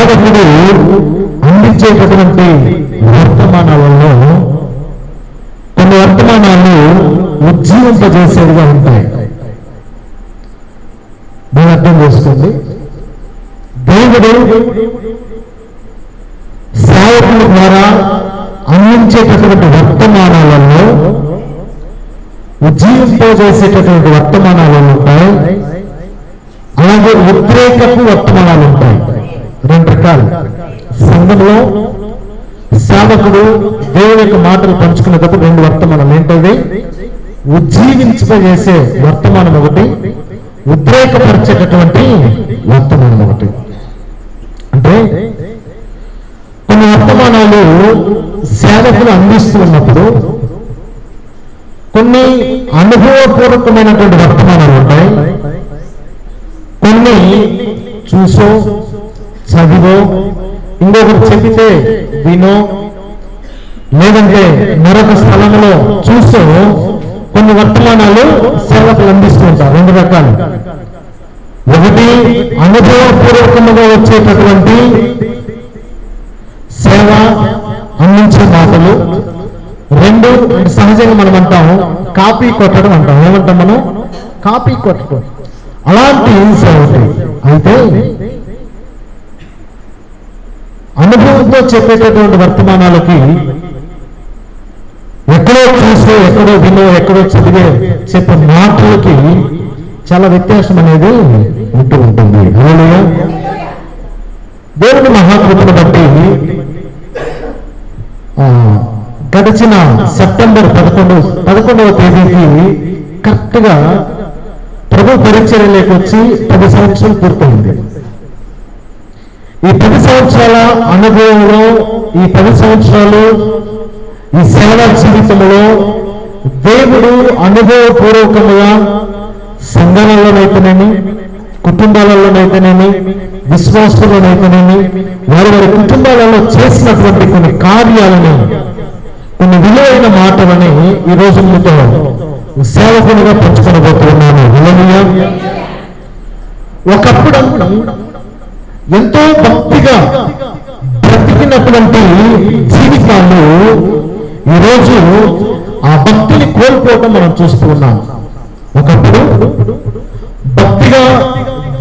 సేవకుడు అందించేటటువంటి వర్తమానాలలో కొన్ని వర్తమానాలు ఉజ్జీవింపజేసేవిగా ఉంటాయి. దీన్ని అర్థం చేసుకోండి. దేవుడు సేవకుల ద్వారా అందించేటటువంటి వర్తమానాలలో ఉజ్జీవింపజేసేటటువంటి వర్తమానాలు ఉంటాయి, అలాగే ఉద్రేకపు వర్తమానాలు ఉంటాయి. రెండు రకాలు. సంఘంలో సేవకుడు దేవుని యొక్క మాటలు పంచుకునేటప్పుడు రెండు వర్తమానాలు ఏంటది? ఉజ్జీవింపజేసే వర్తమానం ఒకటి, ఉద్రేకపరిచేటటువంటి వర్తమానం ఒకటి. అంటే కొన్ని వర్తమానాలు సేవకులు అందిస్తూ ఉన్నప్పుడు కొన్ని అనుభవపూర్వకమైనటువంటి వర్తమానాలు ఉంటాయి, కొన్ని చూసో చదివో ఇంకొకరు చెబితే వినో లేదంటే మరొక స్థలంలో చూసో కొన్ని వర్తమానాలు సేవకులు అందిస్తూ ఉంటారు. రెండు రకాలు. ఒకటి అనుభవపూర్వకంగా వచ్చేటటువంటి సేవ అందించే మాటలు, రెండు సహజంగా మనం అంటాం కాపీ కొట్టడం అంటాం. ఏమంటాం మనం? కాపీ కొట్టడం. అలాంటి సేవకులు అయితే అనుభవంతో చెప్పేటటువంటి వర్తమానాలకి ఎక్కడో చూసో ఎక్కడో వినో ఎక్కడో చదివే చెప్పే మాటలకి చాలా వ్యత్యాసం అనేది ఉంటూ ఉంటుంది. హల్లెలూయా. దేవుని మహాకృపను బట్టి గడిచిన సెప్టెంబర్ 11వ తేదీకి కరెక్ట్గా ప్రభు పరిచర్యలోకి వచ్చి 10 సంవత్సరాలు పూర్తయింది. ఈ 10 సంవత్సరాల అనుభవంలో, ఈ 10 సంవత్సరాలు ఈ సేవా జీవితంలో దేవుడు అనుభవపూర్వకంగా సంఘాలలోనైతేనేమి, కుటుంబాలలోనైతేనేమి, విశ్వాసులనైతేనేమి వారి వారి కుటుంబాలలో చేసినటువంటి కొన్ని కార్యాలను, కొన్ని విలువైన మాటలని ఈ రోజు మీతో సేవకునిగా పంచుకొనబోతున్నాను. హల్లెలూయా. ఒకప్పుడు ఎంతో భక్తిగా బ్రతికినటువంటి జీవితాలు ఈరోజు ఆ భక్తిని కోల్పోవటం మనం చూస్తూ ఉన్నాం. ఒకప్పుడు భక్తిగా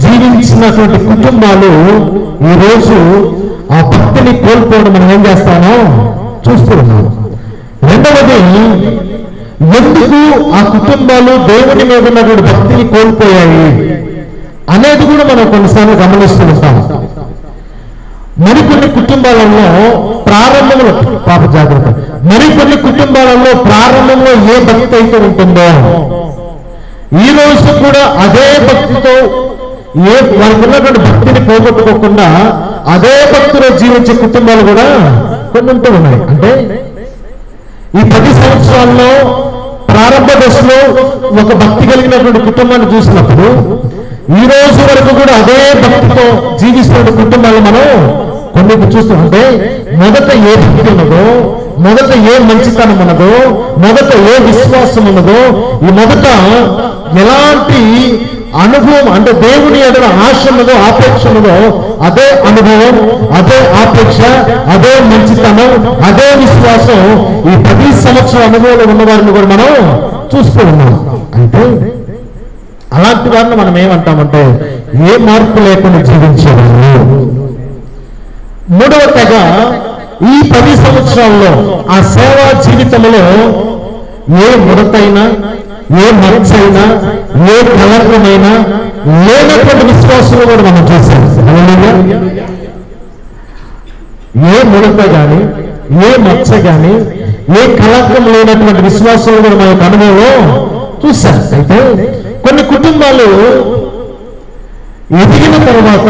జీవించినటువంటి కుటుంబాలు ఈరోజు ఆ భక్తిని కోల్పోవడం మనం ఏం చేస్తామో చూస్తూ ఉన్నాం. రెండవది, ఎందుకు ఆ కుటుంబాలు దేవుని మీద ఉన్నటువంటి భక్తిని కోల్పోయాయి అనేది కూడా మనం కొన్నిసార్లు గమనిస్తూ ఉంటాం. మరికొన్ని కుటుంబాలలో ప్రారంభంలో మరికొన్ని కుటుంబాలలో ప్రారంభంలో ఏ భక్తి అయితే ఉంటుందో ఈ రోజు కూడా అదే భక్తితో వారికి ఉన్నటువంటి భక్తిని పోగొట్టుకోకుండా అదే భక్తిలో జీవించే కుటుంబాలు కూడా కొన్ని ఉంటూ ఉన్నాయి. అంటే ఈ 10 సంవత్సరాల్లో ప్రారంభ దశలో ఒక భక్తి కలిగినటువంటి కుటుంబాన్ని చూసినప్పుడు ఈ రోజు వరకు కూడా అదే భక్తితో జీవిస్తున్న కుటుంబాలు మనం కొన్ని చూస్తుంటే, మొదట ఏ భక్తి ఉన్నదో, మొదట ఏ మంచితనం ఉన్నదో, మొదట ఏ విశ్వాసం ఉన్నదో, ఈ మొదట ఎలాంటి అనుభవం అంటే దేవుని ఎడల ఆశ ఉన్నదో, ఆపేక్ష ఉన్నదో, అదే అనుభవం, అదే ఆపేక్ష, అదే మంచితనం, అదే విశ్వాసం ఈ 10 సంవత్సరాల అనుభవంలో ఉన్నవారిని కూడా మనం చూస్తూ ఉన్నాం. అయితే అలాంటి వారిని మనం ఏమంటామంటే ఏ మార్పు లేకుండా జీవించేవాళ్ళు. మూడవ తెగ ఈ 10 సంవత్సరాల్లో ఆ సేవా జీవితంలో ఏ ముడతైనా, ఏ మచ్చైనా, ఏ కలర్మైనా లేనటువంటి విశ్వాసం కూడా మనం చూసాం. ఏ ముడత కానీ, ఏ మచ్చ కానీ, ఏ కలర్కం లేనటువంటి విశ్వాసం కూడా మన యొక్క అనుభవంలో చూసాం. అయితే కొన్ని కుటుంబాలు ఎదిగిన తర్వాత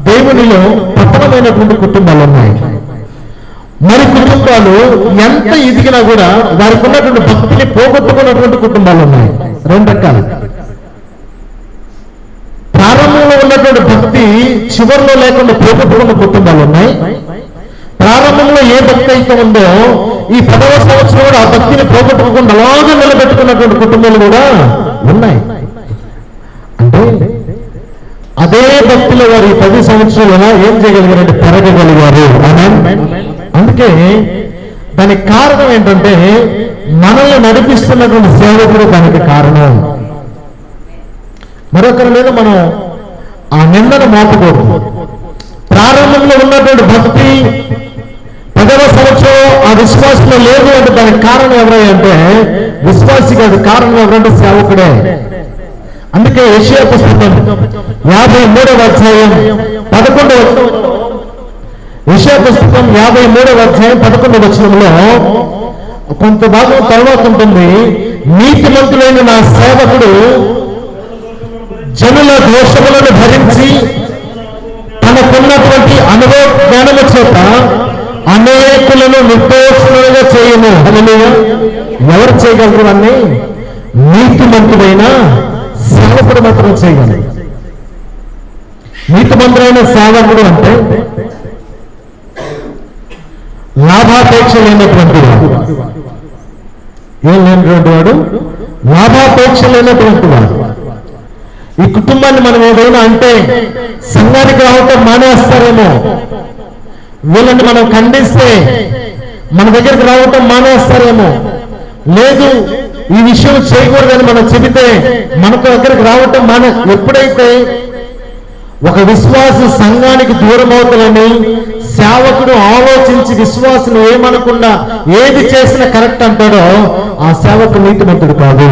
దేవునిలో పతనమైనటువంటి కుటుంబాలు ఉన్నాయి. మరి కుటుంబాలు ఎంత ఎదిగినా కూడా వారికి ఉన్నటువంటి భక్తిని పోగొట్టుకున్నటువంటి కుటుంబాలు ఉన్నాయి. రెండు రకాలు. ప్రారంభంలో ఉన్నటువంటి భక్తి చివరిలో లేకుండా పోగొట్టుకున్న కుటుంబాలు ఉన్నాయి. ప్రారంభంలో ఏ భక్తి అయితే ఉందో ఈ 10వ సంవత్సరం కూడా ఆ భక్తిని పోగొట్టుకోకుండా అలాగే నిలబెట్టుకున్నటువంటి కుటుంబాలు కూడా ఉన్నాయి. అంటే అదే భక్తిలో వారు ఈ 10 సంవత్సరాలు ఏం చేయగలిగారంటే పెరగగలిగారు. అందుకే దానికి కారణం ఏంటంటే మనల్ని నడిపిస్తున్నటువంటి సేవకుడు దానికి కారణం. మరొకరి మీద మనం ఆ నిందను మోపకూడదు. ప్రారంభంలో ఉన్నటువంటి భక్తి 10వ సంవత్సరం ఆ విశ్వాసంలో లేదు అంటే దానికి కారణం ఎవరంటే విశ్వాసి కాదు, కారణం ఎవరంటే సేవకుడే. అందుకే యెషయా పుస్తకం 53వ అధ్యాయం 11వ యెషయా పుస్తకం 53వ అధ్యాయం 11వ వచనంలో కొంత భాగం తర్వాత ఉంటుంది. నీతిమంతులైన నా సేవకుడు జనుల దోషములను భరించి తనకున్నటువంటి అనుభవ జ్ఞానము చేత అనేకులను నిర్దోషులుగా చేయను. హల్లెలూయా. ఎవరు చేయగలరు అన్ని? నీతిమంతుడైన సేవకుడు మాత్రం చేయగలరు. నీతిమంతుడైన సేవకుడు అంటే లాభాపేక్ష లేనటువంటి వాడు. ఏం లేనటువంటి వాడు? లాభాపేక్ష లేనటువంటి వాడు. ఈ కుటుంబాన్ని మనం ఏదైనా అంటే సంఘానికి రావటం మానేస్తారేమో, వీళ్ళని మనం ఖండిస్తే మన దగ్గరికి రావటం మానేస్తారేమో, లేదు ఈ విషయం చేయకూడదని మనం చెబితే మనకు దగ్గరికి రావటం ఎప్పుడైతే ఒక విశ్వాసి సంఘానికి దూరం అవుతాలని సేవకుడు ఆలోచించి విశ్వాసం ఏమనకుండా ఏది చేసినా కరెక్ట్ అంటాడో ఆ సేవకుడు నీతిమంతుడు కాదు.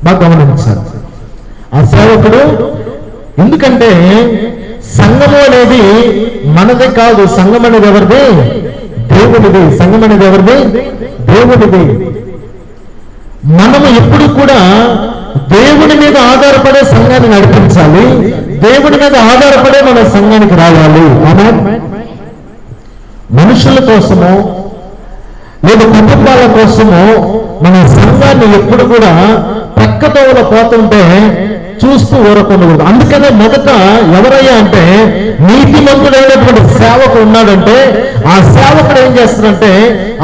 బాగా గమనించాలి. ఆ సేవకుడు, ఎందుకంటే సంఘము అనేది మనది కాదు. సంఘం అనేది ఎవరిది? దేవుడిది. సంఘం అనేది ఎవరిది? దేవుడిది. మనము ఎప్పుడు కూడా దేవుడి మీద ఆధారపడే సంఘాన్ని నడిపించాలి. దేవుడి మీద ఆధారపడే మన సంఘానికి రావాలి. ఆమేన్. మనుషుల కోసమో లేదా కుటుంబాల కోసమో మన సంఘాన్ని ఎప్పుడు కూడా పక్కతోవలో పోతుంటే చూస్తూ ఊరకూడదు. అందుకనే మొదట ఎవరయ్యా అంటే నీతిమంతుడైనటువంటి సేవకుడు ఉన్నాడంటే ఆ సేవకుడు ఏం చేస్తాడంటే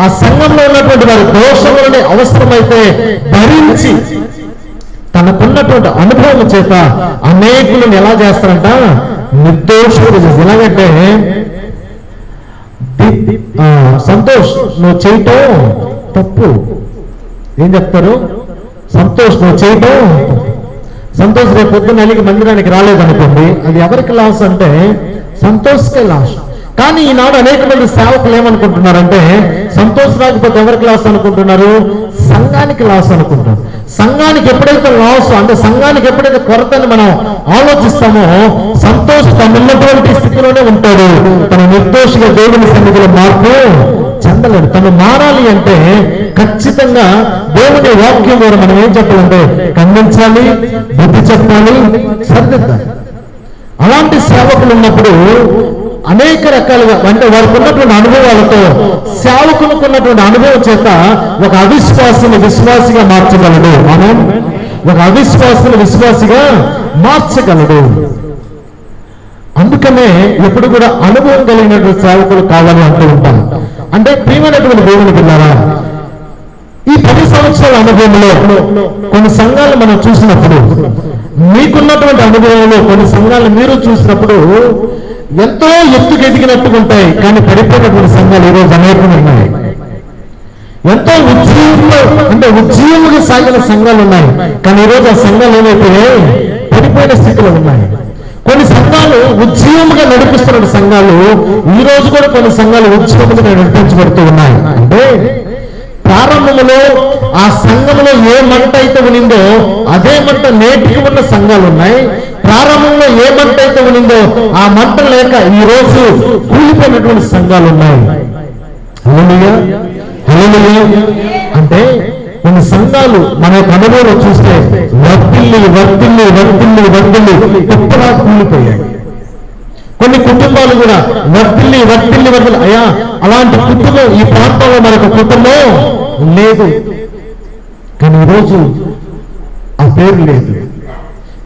ఆ సంఘంలో ఉన్నటువంటి వారి దోషములని అవసరమైతే భరించి తనకున్నటువంటి అనుభవం చేత అనేకులను ఎలా చేస్తారంట? నిర్దోషులు. ఎలాగంటే సంతోష్ నువ్వు చేయటం తప్పు. ఏం చెప్తారు? సంతోష్ నువ్వు చేయటం, సంతోష్ రేపు పొద్దున్న వెళ్ళి మందిరానికి రాలేదనుకోండి, అది ఎవరికి లాస్ అంటే సంతోష్కే లాస్. కానీ ఈనాడు అనేక మంది సేవకులు ఏమనుకుంటున్నారంటే సంతోష్ రాకపోతే ఎవరికి లాస్ అనుకుంటున్నారు? సంఘానికి లాస్ అనుకుంటారు. సంఘానికి ఎప్పుడైతే లాస్ అంటే సంఘానికి ఎప్పుడైతే కొరతని మనం ఆలోచిస్తామో సంతోష్ తనున్నటువంటి స్థితిలోనే ఉంటాడు. తన నిర్దోషిగా దేవుని సన్నిధిలో మార్పు చెందలేడు. తను మారాలి అంటే ఖచ్చితంగా దేవుని వాక్యం ద్వారా మనం ఏం చెప్పాలంటే ఖండించాలి, బుద్ధి చెప్పాలి, సరిదిద్దాలి. అలాంటి సేవకులు ఉన్నప్పుడు అనేక రకాలుగా అంటే వారికి ఉన్నటువంటి అనుభవాలతో సేవకులకు ఉన్నటువంటి అనుభవం చేత ఒక అవిశ్వాసిని విశ్వాసిగా మార్చగలడు. మనం ఒక అవిశ్వాసిని విశ్వాసిగా మార్చగలడు. అందుకనే ఎప్పుడు కూడా అనుభవం కలిగినటువంటి సేవకులు కావాలి అంటూ ఉంటాం. అంటే ప్రియమైనటువంటి దేవుని పిల్లారా, ఈ 10 సంవత్సరాల అనుభవంలో కొన్ని సంఘాలు మనం చూసినప్పుడు, మీకున్నటువంటి అనుభవంలో కొన్ని సంఘాలు మీరు చూసినప్పుడు ఎంతో ఎత్తుకు ఎదిగినట్టుగా ఉంటాయి, కానీ పడిపోయినటువంటి సంఘాలు ఈరోజు అనేకం ఉన్నాయి. ఎంతో ఉద్యమంగా సాగిన సంఘాలు ఉన్నాయి, కానీ ఈరోజు ఆ సంఘాలు ఏమైపోయాయి? పడిపోయిన స్థితిలో ఉన్నాయి. కొన్ని సంఘాలు ఉద్యమంగా నడిపిస్తున్న సంఘాలు ఈ రోజు కూడా కొన్ని సంఘాలు ఉద్యమంగా నడిపించబడుతూ ఉన్నాయి. అంటే ప్రారంభంలో ఆ సంఘంలో ఏ మంట అయితే ఉనిందో అదే మంట నేటికి ఉన్న సంఘాలు ఉన్నాయి. ప్రారంభంలో ఏ మంట అయితే ఉనిందో ఆ మంట లేక ఈ రోజు కూలిపోయినటువంటి సంఘాలు ఉన్నాయి. హల్లెలూయా, హల్లెలూయా. అంటే కొన్ని సంఘాలు మన యొక్క అనుభవంలో చూస్తే వర్తిల్లి కుప్పలా కూలిపోయాయి. కొన్ని కుటుంబాలు కూడా వర్తిల్లి అయ్యా అలాంటి కుటుంబం ఈ ప్రాంతంలో మనకు కుటుంబం లేదు, కానీ ఈరోజు ఆ పేరు లేదు.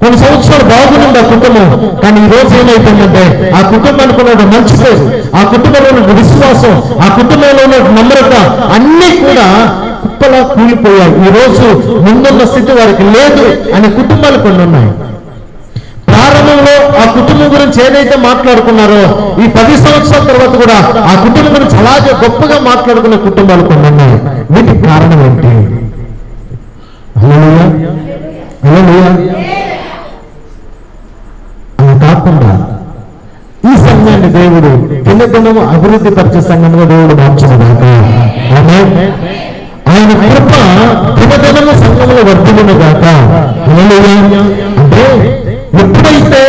కొన్ని సంవత్సరాలు బాగుంది ఆ కుటుంబం, కానీ ఈ రోజు ఏమైపోయిందంటే ఆ కుటుంబానికి ఉన్న మంచి పేరు, ఆ కుటుంబంలో ఉన్న విశ్వాసం, ఆ కుటుంబంలో ఉన్న నమ్రత అన్ని కూడా కుప్పలా కూలిపోయాయి. ఈ రోజు ముందున్న స్థితి వారికి లేదు అనే కుటుంబాలు కొన్ని ఉన్నాయి. ప్రారంభంలో ఆ కుటుంబం గురించి ఏదైతే మాట్లాడుకున్నారో ఈ 10 సంవత్సరాల తర్వాత కూడా ఆ కుటుంబం గురించి అలాగే గొప్పగా మాట్లాడుకునే కుటుంబాలు కొన్ని ఉన్నాయి. వీటికి కారణం ఏంటి? హల్లెలూయా, హల్లెలూయా. అలా కాకుండా ఈ సంఘాన్ని దేవుడు దినదినము అభివృద్ధి పరిచే సంఘంగా దేవుడు మార్చునుగాక. ఆమేన్. ఆయన కృప దినదినము సంఘంలో వర్ధిల్లునుగాక. హల్లెలూయా. అంటే ఎప్పుడైతే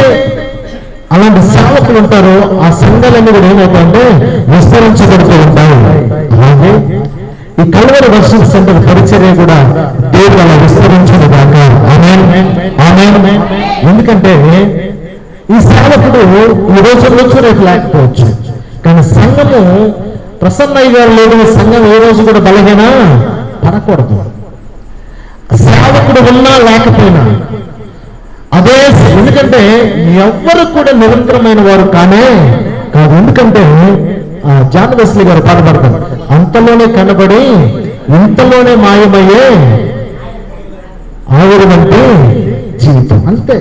అలాంటి సేవకులు ఉంటారో ఆ సంఘాలన్నీ కూడా ఏమవుతాయంటే విస్తరించబడుతూ ఉంటాయి. అలాగే ఈ కల్వరి వర్షిప్ సెంటర్ పరిచర్య కూడా దేవుడు అలా విస్తరించునుగాక. ఆమేన్, ఆమేన్. ఎందుకంటే ఈ సేవకుడు ఈ రోజు రోజు రేపు లేకపోవచ్చు, కానీ సంఘము ప్రసన్నయ్య గారు లేదు, సంఘం ఏ రోజు కూడా బలహీన పడకూడదు. సేవకుడు ఉన్నా లేకపోయినా అదే. ఎందుకంటే ఎవ్వరు కూడా నిరంతరమైన వారు కానే కాదు. ఎందుకంటే జాన్ వెస్లీ గారు పాటపడతారు, అంతలోనే కనబడి ఇంతలోనే మాయమయ్యే ఆవిడమంటే జీవితం. అంతే.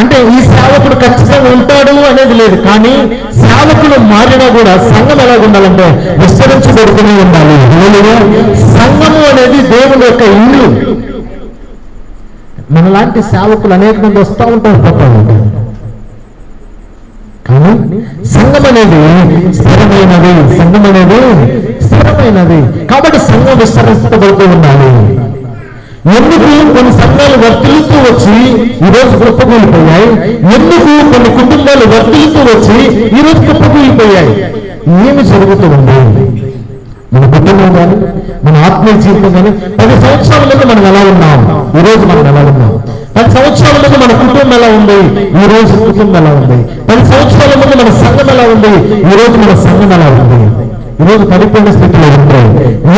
అంటే ఈ సేవకుడు ఖచ్చితంగా ఉంటాడు అనేది లేదు, కానీ సేవకులు మారినా కూడా సంఘం ఎలా ఉండాలంటే విస్తరించబడుతూనే ఉండాలి. సంఘము అనేది దేవుని యొక్క ఇల్లు. మనలాంటి సేవకులు అనేక మంది వస్తూ ఉంటారు, పోతా ఉంటారు, కానీ సంఘం అనేది స్థిరమైనది. సంఘం అనేది స్థిరమైనది. కాబట్టి సంఘం విస్తరించబడుతూ ఉండాలి. ఎందుకు కొన్ని సంఘాలు వర్తిల్లుతూ వచ్చి ఈరోజు కుప్పకూలిపోయాయి? ఎందుకు కొన్ని కుటుంబాలు వర్తిల్లుతూ వచ్చి ఈరోజు కుప్పకూలిపోయాయి? ఏమి జరుగుతూ ఉంది? మన కుటుంబం కానీ మన ఆత్మీయ జీవితం కానీ 10 సంవత్సరాల ముందు మనం ఎలా ఉన్నాం, ఈరోజు మనం ఎలా ఉన్నాం? 10 సంవత్సరాల ముందు మన కుటుంబం ఎలా ఉంది, ఈ రోజు కుటుంబం ఎలా ఉంది? 10 సంవత్సరాల ముందు మన సంఘం ఎలా ఉంది, ఈ రోజు మన సంఘం ఎలా ఉంది? ఈరోజు పరిపూర్ణ స్థితిలో ఉంటాయి.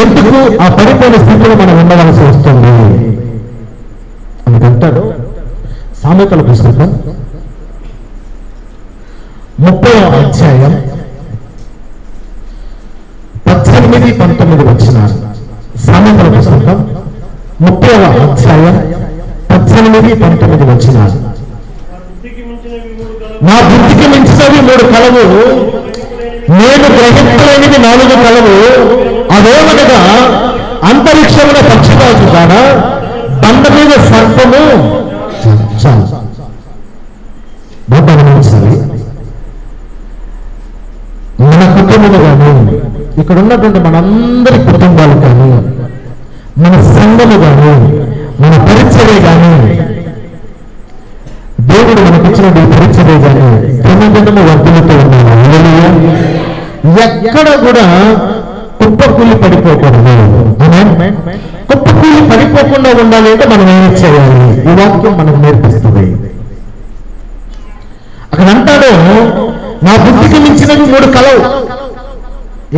ఎందుకు ఆ పరిపూర్ణ స్థితిలో మనం ఉండవలసి వస్తుంది అని అంటాడు సామెతల పుస్తకం 30వ అధ్యాయం 18-19 వచనాలు. సామెతల పుస్తకం 30వ అధ్యాయం 18-19 వచనాలు. నా బుద్ధికి మించినవి 3 కలవు, నేను గ్రహించలేనివి 4 కలవు. అదేమనగా అంతరిక్షమున పక్షిరాజు కాడ, బండ మీద సర్పము. గమనించాలి. మన కుటుంబము కానీ, ఇక్కడ ఉన్నటువంటి మనందరి కుటుంబాలు కానీ, మన సంఘము కానీ, మన పరిచర్య కానీ, దేవుడు మనకిచ్చిన పరిచర్య కానీ దినదినము వర్ధిల్లుతూ ఉన్నాడు. ఎక్కడ కూడా కుప్పకూలి పడిపోకూడదు. కుప్పకూలి పడిపోకుండా ఉండాలి అంటే మనం ఏమి చేయాలి? ఈ వాక్యం మనకు నేర్పిస్తుంది. అక్కడ అంటాడు, నా బుద్ధికి మించినవి 3 కలవు.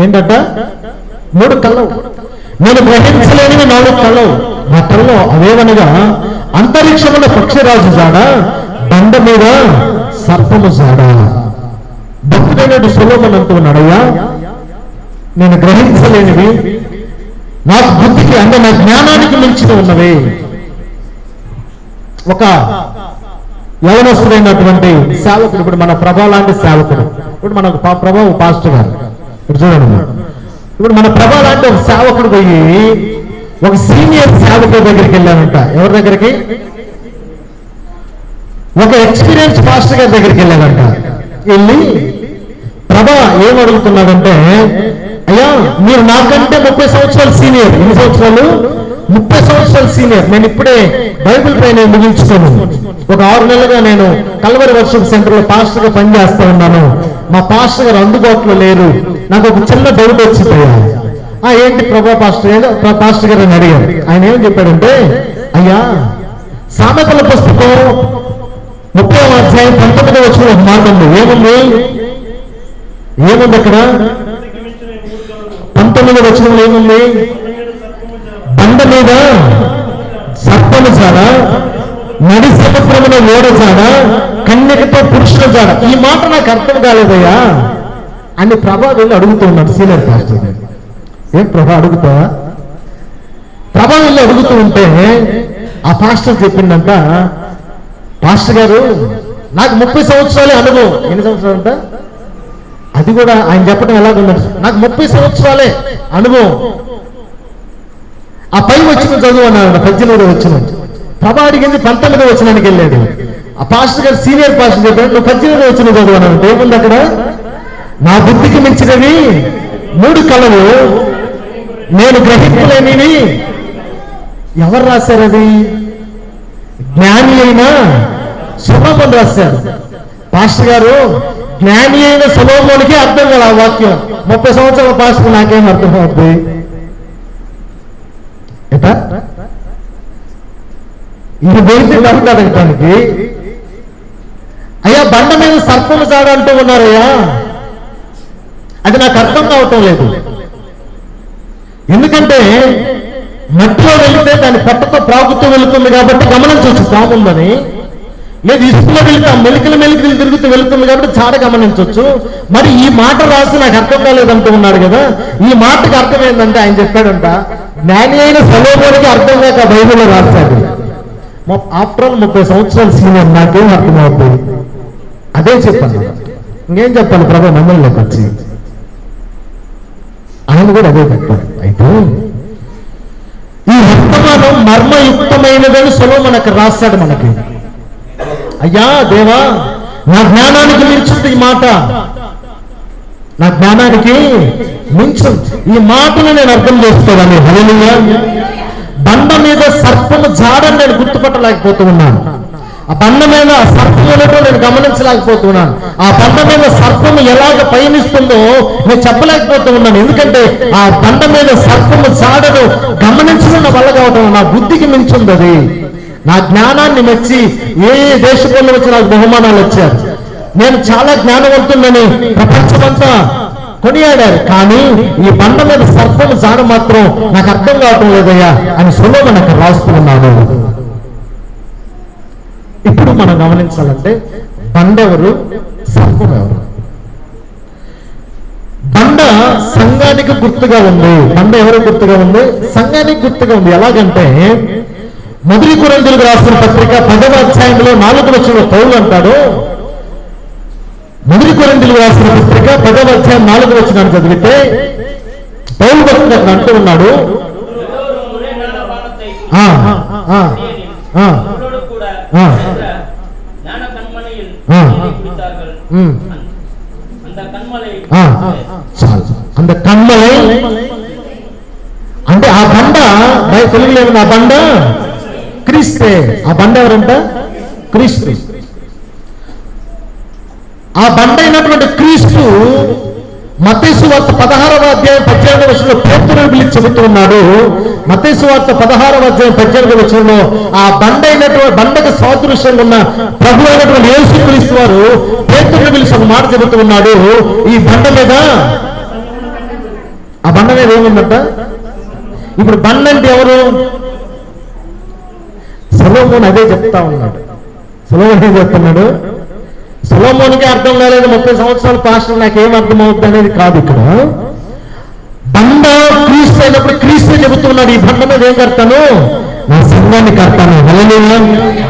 ఏంటట? 3 కలవు. నేను గ్రహించలేనివి 4 కలవు. నా కలలో అవేవనగా అంతరిక్షముల పక్షిరాజు జాడ, బండ మీద సర్పము జాడ. భక్తుడైనటు సొలొమోను అంటున్నాడయ్యా, నేను గ్రహించలేనివి నా బుద్ధికి అంటే నా జ్ఞానానికి మించిన ఉన్నవి. ఒక యవనస్తుడైనటువంటి సేవకుడు, ఇప్పుడు మన ప్రభా లాంటి సేవకుడు, ఇప్పుడు మన ప్రభా పాస్టర్ గారు, ఇప్పుడు చూడండి, ఇప్పుడు మన ప్రభా లాంటి ఒక సేవకుడు పోయి ఒక సీనియర్ సేవకుడి దగ్గరికి వెళ్ళానంట. ఎవరి దగ్గరికి? ఒక ఎక్స్పీరియన్స్ పాస్టర్ గారి దగ్గరికి వెళ్ళాడంట. వెళ్ళి ప్రభా ఏం అడుగుతున్నాడంటే, అయ్యా మీరు నాకంటే 30 సంవత్సరాలు సీనియర్. ఎన్ని సంవత్సరాలు? 30 సంవత్సరాలు సీనియర్. నేను ఇప్పుడే బైబిల్ ట్రైనింగ్ ముగించుకోను. ఒక 6 నెలలుగా నేను కల్వరి వర్షిప్ సెంటర్ లో పాస్టర్ గా పనిచేస్తా ఉన్నాను. మా పాస్టర్ గారు అందుబాటులో లేరు. నాకు ఒక చిన్న డౌట్ వచ్చిపోయా. ఏంటి ప్రభా పాస్టర్? ఏదో పాస్టర్ గారు అని అడిగారు. ఆయన ఏం చెప్పాడంటే, అయ్యా సామెతల పుస్తకం 30వ అధ్యాయం 19వ వచనం ఒక మాట ఉంది. ఏముంది అక్కడ? 19వ వచనంలో ఏముంది? బండ మీద సర్పము జాడ, నడి సముద్రమున ఓడ జాడ, కన్యకతో పురుషుల జాడ. ఈ మాట నాకు అర్థం కాలేదయ్యా అని ప్రభా వెళ్ళి అడుగుతూ ఉన్నాడు సీనియర్ పాస్టర్. ఏం ప్రభా అడుగుతావా? ప్రభా వెళ్ళి అడుగుతూ ఉంటే ఆ పాస్టర్ చెప్పిందంట, పాస్టర్ గారు నాకు 30 సంవత్సరాలే అనుభవం. ఎన్ని సంవత్సరాలు అంట? అది కూడా ఆయన చెప్పడం ఎలాగున్నది, నాకు 30 సంవత్సరాలే అనుభవం. ఆ పై వచ్చిన చదువు అన్నాడు, 18 వచ్చిన. ప్రభా అడిగింది 19 వచ్చినానికి వెళ్ళాడు. ఆ పాస్టర్ గారు సీనియర్ పాస్టర్ చెప్పాడు, నువ్వు 18 వచ్చిన చదువు అన్నాడు. ఏముంది అక్కడ? నా బుద్ధికి మించినవి 3 కళలు నేను గ్రహించలేనివి. ఎవరు రాశారు అది? జ్ఞాని అయిన సొలొమోను రాశారు. పాస్టర్ గారు, జ్ఞాని అయిన సొలొమోనుకి అర్థం కదా ఆ వాక్యం. 30 సంవత్సరాల పాస్టర్ నాకేం అర్థం అవుతుంది? ఎటా ఇది బయట డౌట్ అడగటానికి. అయ్యా బండ మీద సర్పము జాడ అంటూ ఉన్నారయ్యా, అది నాకు అర్థం కావటం లేదు. ఎందుకంటే మట్టిలో వెళితే దాని పొట్టతో ప్రాగుతూ వెళుతుంది కాబట్టి గమనించవచ్చు పాము ఉందని. లేదు ఇసుకలో వెళితే ఆ మెలికలు తిరుగుతూ వెళుతుంది కాబట్టి చాడ గమనించవచ్చు. మరి ఈ మాట రాసి నాకు అర్థం కాలేదంటూ ఉన్నాడు కదా. ఈ మాటకి అర్థం ఏంటంటే ఆయన చెప్పాడంట, జ్ఞాని అయిన సొలొమోనుకి అర్థం కాక బైబిల్లో రాశాడు. ఆఫ్టర్ ఆల్ 30 సంవత్సరాలు సీనియర్, నాకేం అర్థమవుతుంది? అదే చెప్పాను. ఇంకేం చెప్పాలి ప్రభు మమ్మల్లోకి వచ్చి? ఆయన కూడా అదే చెప్పారు. అయితే ఈ వర్తమానం మర్మయుక్తమైనదని సొలొమోను అక్కడ రాశాడు మనకి. అయ్యా దేవా, నా జ్ఞానానికి మించుంది ఈ మాట, నా జ్ఞానానికి మించు. ఈ మాటను నేను అర్థం చేసుకోవాలి. హల్లెలూయా. బండ మీద సర్పము జాడని నేను గుర్తుపట్టలేకపోతూ ఉన్నాను. ఆ బండ మీద సర్పము నేను గమనించలేకపోతున్నాను. ఆ బండ మీద సర్పము ఎలాగ పయనిస్తుందో నేను చెప్పలేకపోతూ ఉన్నాను. ఎందుకంటే ఆ బండ మీద సర్పము జాడను గమనించడం నా వల్ల కావటం, నా బుద్ధికి మించుంది అది. నా జ్ఞానాన్ని మెచ్చి ఏ దేశంలో వచ్చి నాకు బహుమానాలు వచ్చారు. నేను చాలా జ్ఞానవంతుడని ప్రపంచమంతా కొనియాడారు. కానీ ఈ బండ మీద సర్పము జాడ మాత్రం నాకు అర్థం కావటం లేదయ్యా అని సొలొమోను అక్కడ రాస్తూ ఉన్నాడు. ఇప్పుడు మనం గమనించాలంటే బండ ఎవరు, సర్పం ఎవరు? బండ సంఘానికి గుర్తుగా ఉంది. బండ ఎవరు గుర్తుగా ఉంది? సంఘానికి గుర్తుగా ఉంది. ఎలాగంటే 1 కొరింథీయులకు రాసిన పత్రిక 10వ అధ్యాయంలో 4వ వచనంలో పౌలు అంటాడు. 1 కొరింథీయులకు రాసిన పత్రిక 10వ అధ్యాయం 4వ వచనాన్ని చదివితే పౌలు భక్తుడు అక్కడ అంటూ ఉన్నాడు, అంత కన్మలై అంటే ఆ బండ తెలుగులేదు. ఆ బండ క్రీస్తే. ఆ బండ ఎవరంట? క్రీస్తు. ఆ బండ అయినటువంటి క్రీస్తు మత్తయి సువార్త 16వ అధ్యాయం 18వ వచనంలో పేతురును పిలిచి చెబుతూ ఉన్నాడు. మత్తయి సువార్త 16వ అధ్యాయం 18వ వచనంలో ఆ బండ అయినటువంటి బండకు సాదృశ్యంగా ఉన్న ప్రభు అయినటువంటి యేసుక్రీస్తు వారు పేతురును పిలిచి ఒక మాట చెబుతూ ఉన్నాడు. ఈ బండ మీద, ఆ బండ మీద ఏముందంట? ఇప్పుడు బండ అంటే ఎవరు? సొలొమోను అదే చెప్తా ఉన్నాడు. సొలొమోను ఏం చెప్తున్నాడు? సొలొమోనుకి అర్థం కాలేదు 30 సంవత్సరాల పాస్టర్ నాకేం అర్థం అవుతుంది అనేది కాదు. ఇక్కడ బండ క్రీస్తు అయినప్పుడు క్రీస్తు చెబుతున్నాడు, ఈ బండ మీద ఏం కడతాను? నా సంఘాన్ని కడతాను. హల్లెలూయా.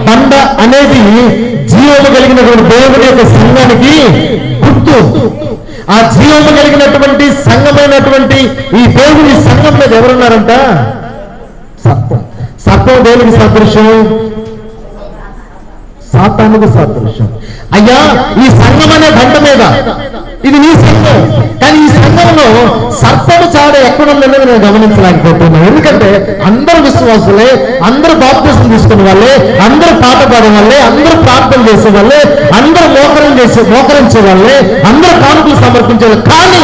బండ అనేది జీవము కలిగినటువంటి దేవుని యొక్క సంఘానికి గుర్తు. ఆ జీవము కలిగినటువంటి సంఘమైనటువంటి ఈ దేవుని సంఘం మీద ఎవరున్నారంట? సర్పం. సర్పం దేవునికి సదృశ్యం, సాతానుకు సదృశ్యం. అయ్యా ఈ సంఘం అనే బండ మీద ఇది నీ సంఘం, కానీ ఈ సంఘంలో సర్పము చాడ ఎక్కడుందనేది నేను గమనించలేకపోతున్నాను. ఎందుకంటే అందరూ విశ్వాసులే, అందరూ బాప్తిసం తీసుకునే వాళ్ళే, అందరూ పాట పాడే వాళ్ళే, అందరూ ప్రార్థన చేసే వాళ్ళే, అందరూ మోకరించే వాళ్ళే, అందరూ కానుకలు సమర్పించే వాళ్ళు. కానీ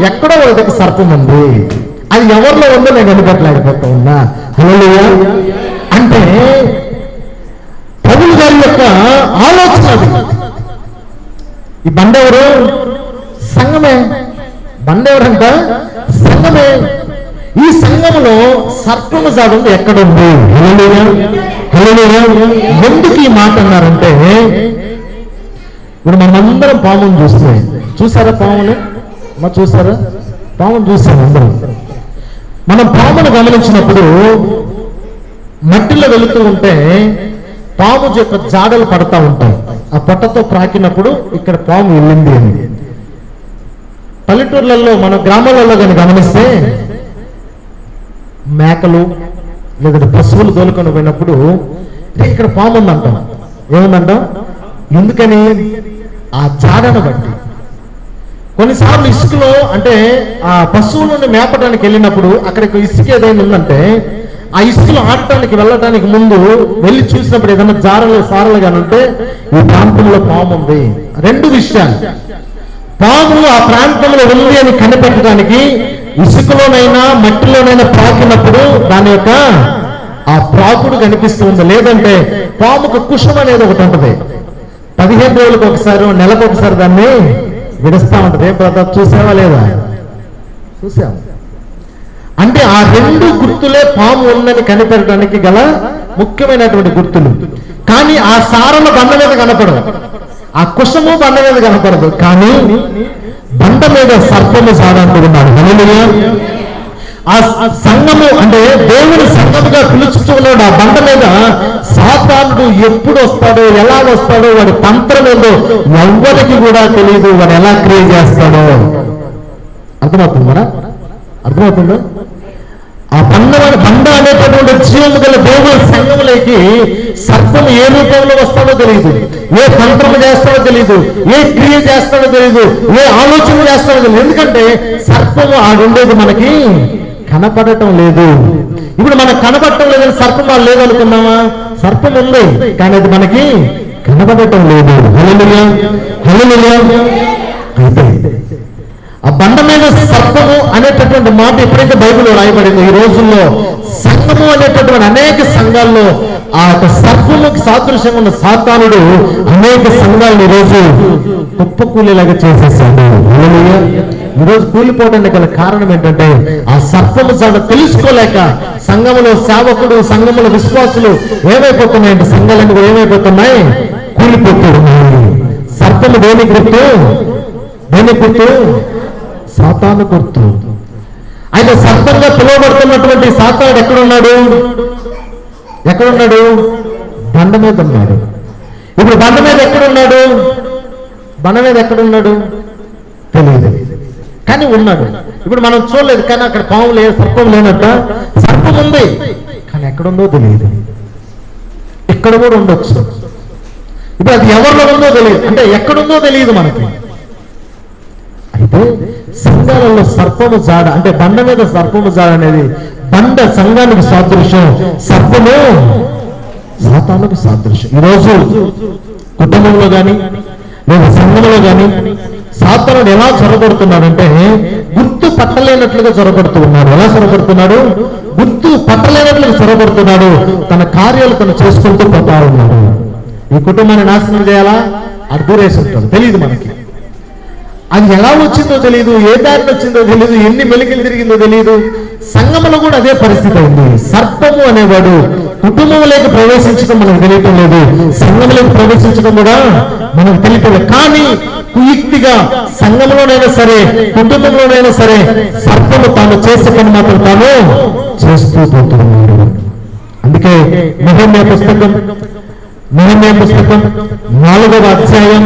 ఎక్కడో ఒక సర్పం ఉంది. అది ఎవరిలో ఉందో నేను కనిపెట్టలేకపోతా ఉన్నా. హల్లెలూయా. అంటే పౌలు గారి యొక్క ఆలోచన అది. ఈ బండ ఎవరు? సంఘమే. బండ ఎవరంట? సంఘమే. ఈ సంఘంలో సర్పము జాడు ఎక్కడుంది? హల్లెలూయా. హల్లెలూయా. ఎందుకు ఈ మాట అన్నారంటే, ఇప్పుడు మనమందరం పామును చూసారా? పాముని చూసారా? పామును చూసాం అందరం. మనం పామును గమనించినప్పుడు మట్టిలో వెళుతూ ఉంటే పాము యొక్క జాడలు పడతా ఉంటాయి. ఆ పొట్టతో ప్రాకినప్పుడు ఇక్కడ పాము వెళ్ళింది అని. పల్లెటూర్లలో మన గ్రామాలలో కానీ గమనిస్తే మేకలు లేదా పశువులు తోలుకొని పోయినప్పుడు ఇక్కడ పాము ఉందంటాం. ఏముందంటాం? ఎందుకని? ఆ జాడను బట్టి. కొన్నిసార్లు ఇసుకలో అంటే ఆ పశువులను మేపడానికి వెళ్ళినప్పుడు అక్కడికి ఇసుక ఏదైనా ఉందంటే ఆ ఇసుకలో ఆడటానికి వెళ్ళటానికి ముందు వెళ్ళి చూసినప్పుడు ఏదైనా జారలు సారలు కానీ ఉంటే ఈ ప్రాంతంలో పాము ఉంది. రెండు విషయాలు, పాము ఆ ప్రాంతంలో ఉంది అని కనిపెట్టడానికి ఇసుకలోనైనా మట్టిలోనైనా ప్రాకినప్పుడు దాని యొక్క ఆ ప్రాకుడు కనిపిస్తుంది. లేదంటే పాముకు కుషం అనేది ఒకటి ఉంటుంది, 15 రోజులకు ఒకసారి నెలకు ఒకసారి దాన్ని విడుస్తూ ఉంటుంది. ఏం ప్రతాప్ చూసావా లేదా? చూసాము. అంటే ఆ రెండు గుర్తులే పాము ఉందని కనిపెట్టడానికి గల ముఖ్యమైనటువంటి గుర్తులు. కానీ ఆ సారల బండ మీద కనపడదు, ఆ కుషము బండ మీద కనపడదు, కానీ బండ మీద సర్పము సాధారణున్నాడు. ఆ సంఘము అంటే దేవుని సంఘముగా పిలుచుకున్నాడు. ఆ బండ మీద సాతానుడు ఎప్పుడు వస్తాడో ఎలా వస్తాడో వాడి తంత్రం ఏదో ఎవ్వరికి కూడా తెలియదు. వాడు ఎలా క్రియేట్ చేస్తాడో అర్థమవుతుందా? అర్థమవుతుందా? ఆ బండ అనేటటువంటి జీవము గల దేవుని సంఘములకి సర్పము ఏ రూపంలో వస్తాడో తెలియదు, ఏ తంత్రము చేస్తాడో తెలియదు, ఏ క్రియ చేస్తాడో తెలియదు, ఏ ఆలోచన చేస్తాడో తెలియదు. ఎందుకంటే సర్పము ఆడుండేది మనకి కనపడటం లేదు. ఇప్పుడు మనకు కనపడటం లేదని సర్పం వాళ్ళు లేదనుకున్నామా? సర్పం ఉంది, కానీ అది మనకి కనపడటం లేదు. హల్లెలూయా, హల్లెలూయా. అయితే ఆ బండ మీద సర్పము అనేటటువంటి మాట ఎప్పుడైతే బైబిల్లో రాయబడిందో, ఈ రోజుల్లో సంఘము అనేటటువంటి అనేక సంఘాల్లో ఆ యొక్క సర్పముకి సాదృశ్యంగా ఉన్న సాతానుడు అనేక సంఘాలను ఈరోజు కుప్పకూలేలాగా చేసేసాడు. ఈరోజు కూలిపోవడానికి గల కారణం ఏంటంటే ఆ సర్పము జాడ తెలుసుకోలేక సంఘములో సేవకుడు, సంఘముల విశ్వాసులు ఏమైపోతున్నాయంటే సంఘాలన్నీ కూడా ఏమైపోతున్నాయి? కూలిపోతున్నాయి. సర్పము దేని గుర్తు? దేని గుర్తు? సాతాను గుర్తు. అయితే సర్పంగా పిలువబడుతున్నటువంటి సాతానుడు ఎక్కడున్నాడు? ఎక్కడున్నాడు? బండ మీద ఉన్నాడు. ఇప్పుడు బండ మీద ఎక్కడున్నాడు? బండ మీద ఎక్కడున్నాడు తెలియదు, కానీ ఉన్నాడు. ఇప్పుడు మనం చూడలేదు, కానీ అక్కడ పాము లేదు, సర్పం లేనట్ట. సర్పం ఉంది, కానీ ఎక్కడుందో తెలియదు. ఇక్కడ కూడా ఉండొచ్చు. ఇప్పుడు అది ఎవరిలో ఉందో తెలియదు, అంటే ఎక్కడుందో తెలియదు మనకి. అయితే సంఘాలలో సర్పము జాడ అంటే బండ మీద సర్పము జాడ అనేది బండ సంఘానికి సాదృశ్యం, సర్పము సాతానుకు సాదృశ్యం. ఈరోజు కుటుంబంలో కానీ లేదా సంఘంలో కానీ సాతానుడు ఎలా చొరబడుతున్నాడంటే గుర్తు పట్టలేనట్లుగా చొరబడుతూ ఉన్నాడు. ఎలా చొరబడుతున్నాడు? గుర్తు పట్టలేనట్లుగా చొరబడుతున్నాడు. తన కార్యాలు తను చేసుకుంటూ పోతా ఉన్నాడు. ఈ కుటుంబాన్ని నాశనం చేయాలా? అడ్డురేసి ఉంటాడు, తెలియదు మనకి. అది ఎలా వచ్చిందో తెలియదు, ఏ దారిని వచ్చిందో తెలియదు, ఎన్ని మెలికలు తిరిగిందో తెలియదు. సంఘంలో కూడా అదే పరిస్థితి అయింది. సర్పము అనేవాడు కుటుంబంలోకి ప్రవేశించడం మనకు తెలియటం లేదు, సంఘంలోకి ప్రవేశించడం కూడా మనకు తెలియటం లేదు. కానీ కుయుక్తిగా సంఘంలోనైనా సరే కుటుంబంలోనైనా సరే సర్పము తాను చేసే పని మాత్రం తాను చేస్తూ పోతున్నాడు. అందుకే నెహెమ్యా పుస్తకం 4వ అధ్యాయం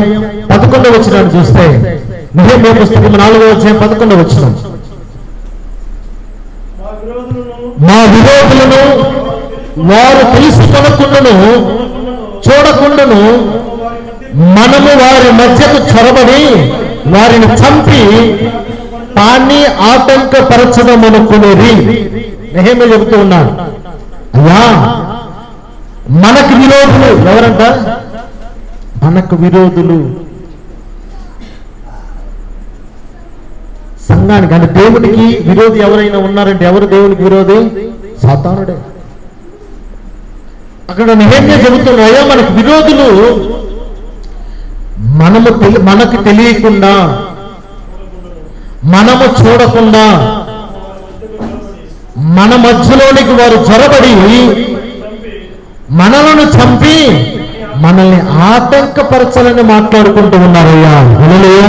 11వ వచనాన్ని చూస్తే, నెహెమ్యా పుస్తకం 4వ అధ్యాయం 11వ వచనం, మా విరోధులను వారు తెలుసుకొనకుండాను చూడకుండాను మనము వారి మధ్యకు చొరబడి వారిని చంపి పాన్ని ఆటంకపరచదమనుకునేది. నెహెమ్యా చెబుతూ ఉన్నాడు, అయ్యా మనకు విరోధులు ఎవరంట? మనకు విరోధులు సంఘానికి. అంటే దేవునికి విరోధి ఎవరైనా ఉన్నారంటే ఎవరు దేవునికి విరోధి? సాతానుడే. అక్కడ నెహెమ్యా చెబుతున్నా, అయ్యా మనకు విరోధులు మనకు తెలియకుండా మనము చూడకుండా మన మధ్యలోనికి వారు చొరబడి మనలను చంపి మనల్ని ఆటంకపరచాలని మాట్లాడుకుంటూ ఉన్నారయ్యా. హల్లెలూయా.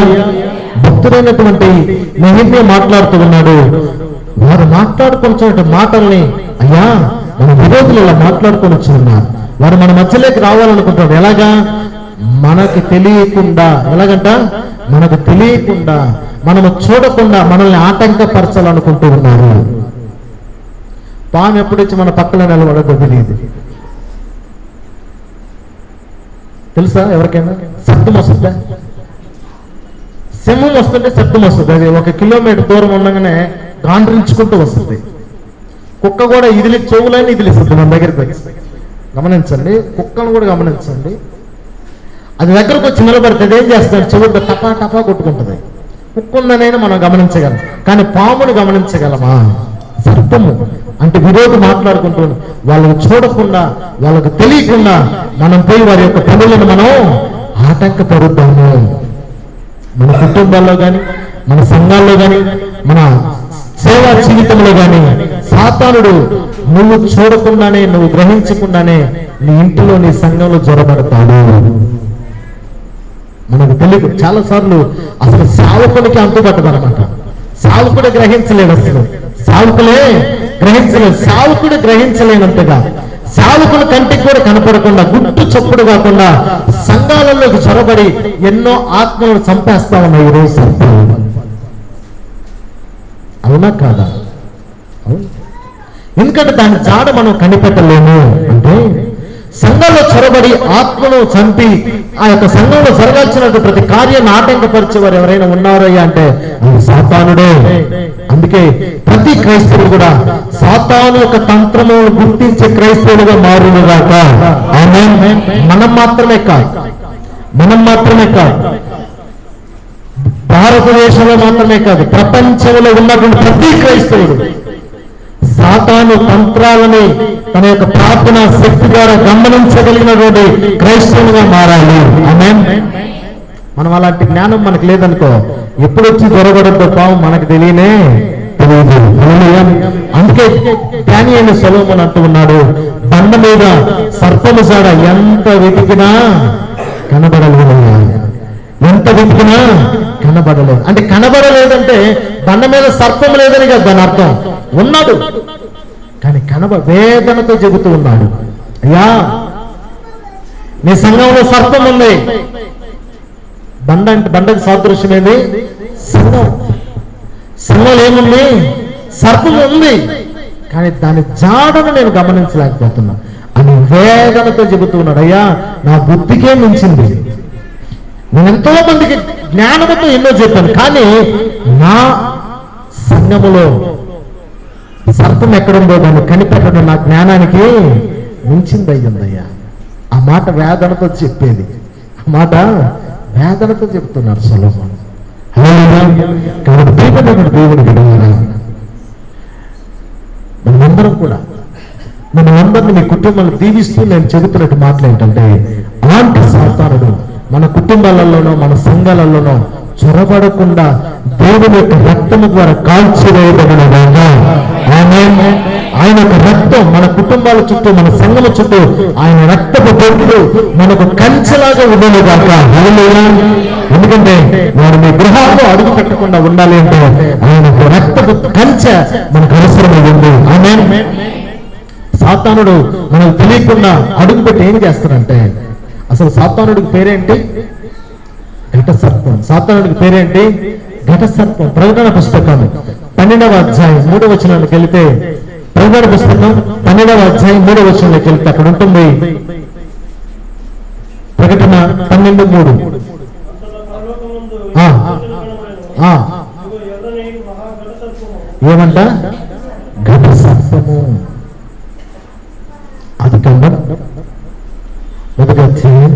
భక్తుడైనటువంటి నెహెమ్యా మాట్లాడుతూ ఉన్నాడు. వారు మాట్లాడుకుంటున్న మాటల్ని, అయ్యా మన విరోధులు ఇలా మాట్లాడుకొని ఉన్నారు, వారు మన మధ్యలోకి రావాలనుకుంటున్నారు. ఎలాగా? మనకు తెలియకుండా, ఎలాగంట మనకు తెలియకుండా, మనము చూడకుండా మనల్ని ఆటంకపరచాలనుకుంటూ ఉన్నారు. పాము ఎప్పుడొచ్చి మన పక్కన నిలబడదో తెలియదు, తెలుసా ఎవరికైనా? శబ్దం వస్తుందా? సింహం వస్తుంటే శబ్దం వస్తుంది. అది 1 కిలోమీటర్ దూరం ఉండగానే గాండ్రించుకుంటూ వస్తుంది. కుక్క కూడా ఇదిలి చెవులని ఇదిలిస్తుంది మన దగ్గరికి వచ్చి. గమనించండి, కుక్కను కూడా గమనించండి. అది దగ్గరకు వచ్చి నిలబడితే ఏం చేస్తుంది? చెవులు టపా టపా కొట్టుకుంటుంది. కుక్క ఉందనైనా మనం గమనించగలం, కానీ పామును గమనించగలమా? సర్పము అంటే విరోధి మాట్లాడుకుంటూ వాళ్ళకు చూడకుండా, వాళ్ళకు తెలియకుండా మనం పోయి వారి యొక్క పనులను మనం ఆటంకపరుద్దాము. మన కుటుంబాల్లో కానీ, మన సంఘాల్లో కానీ, మన సేవా జీవితంలో కానీ సాతానుడు నువ్వు చూడకుండానే, నువ్వు గ్రహించకుండానే నీ ఇంటిలో, నీ సంఘంలో జొరబడతాడు. మనకు తెలియదు. చాలా సార్లు అసలు సావుకుడికి అంతుపట్టదు అనమాట. సావుకుడు గ్రహించలేడు, అసలు సావుకులే గ్రహించలేదు. సావుకుడు గ్రహించలేనంతగా, సావుకుల కంటికి కూడా కనపడకుండా, గుట్టు చప్పుడు కాకుండా సంఘాలలోకి చొరబడి ఎన్నో ఆత్మలను చంపేస్తా ఉన్నాయి ఈరోజు సర్పాలు. అవునా కాదా? అవును. ఎందుకంటే దాని జాడ మనం కనిపెట్టలేము. అంటే సంఘంలో చొరబడి ఆత్మను చంపి ఆ యొక్క సంఘంలో జరగాల్సినట్టు ప్రతి కార్యాన్ని ఆటంకపరిచేవారు ఎవరైనా ఉన్నారయ్యా అంటే అది సాతానుడే. అందుకే ప్రతి క్రైస్తవుడు కూడా సాతాను యొక్క తంత్రములను గుర్తించే క్రైస్తవులుగా మారునుగాక. ఆమేన్. మనం మాత్రమే కాదు, భారతదేశంలో మాత్రమే కాదు, ప్రపంచంలో ఉన్నటువంటి ప్రతి క్రైస్తవుడు సాతాను తంత్రాలని తన యొక్క ప్రార్థన శక్తి ద్వారా గమనించగలిగినటువంటి క్రైస్తవులుగా మారాలి. ఆమేన్. మనం అలాంటి జ్ఞానం మనకు లేదనుకో, ఎప్పుడొచ్చి జరగడంతో పాము మనకు తెలియదు. అందుకే జ్ఞాని అయిన సొలొమోను అంటూ ఉన్నాడు, బండ మీద సర్పము జాడ ఎంత వెతికినా కనబడలేదు, ఎంత వెతికినా కనబడలేదు. అంటే కనబడలేదంటే బండ మీద సర్పం లేదని కదా దాని అర్థం. ఉన్నాడు కానీ వేదనతో చెబుతూ ఉన్నాడు, అయ్యా నీ సంఘంలో సర్పం ఉంది. బండ అంటే బండకి సాదృశ్యం ఏంది? సంఘంలో ఏముంది? సర్పం ఉంది, కానీ దాని జాడను నేను గమనించలేకపోతున్నా అని వేదనతో చెబుతూ ఉన్నాడు. అయ్యా నా బుద్ధికే మించింది, నేను ఎంతో మందికి జ్ఞానంతో ఎన్నో చెప్పాను, కానీ నా సంఘములో సర్పం ఎక్కడుందో దాన్ని కనిపెట్టడం నా జ్ఞానానికి మించింది అయ్యిందయ్యా. ఆ మాట వేదనతో చెప్పేది, ఆ మాట వేదనతో చెప్తున్నారు సొలొమోను. కాబట్టి దేవుడి బిడ్డలారా, మనమందరినీ మీ కుటుంబాలు దీవిస్తూ నేను చెబుతున్నట్టు మాటలు ఏంటంటే, అలాంటి సాతానుడు మన కుటుంబాలలోనో మన సంఘాలలోనో చొరబడకుండా దేవుని యొక్క రక్తము ద్వారా కాల్చివేయబడినగా. ఆమేన్. ఆయన యొక్క రక్తం మన కుటుంబాల చుట్టూ, మన సంఘము చుట్టూ ఆయన రక్తపు బొట్టులు మనకు కంచెలాగా ఉండేగాక. ఎందుకంటే వాడు మీ గృహాల్లో అడుగు పెట్టకుండా ఉండాలి అంటే ఆయన రక్తపు కంచె మనకు అవసరమైంది. ఆమేన్. సాతానుడు మనకు తెలియకుండా అడుగు పెట్టి ఏం చేస్తాడంటే, అసలు సాతానుడికి పేరేంటి? ఘట సర్పం. సాతానుడికి పేరేంటి? ఘట సర్పం. ప్రకటన పుస్తకం 12వ అధ్యాయం 3వ వచనానికి వెళితే, ప్రకటన పుస్తకం 12వ అధ్యాయం 3వ వచనానికి వెళితే అక్కడ ఉంటుంది ప్రకటన 12:3. ఏమంట? ఘట సర్పము. అది కండం 1వ అధ్యాయం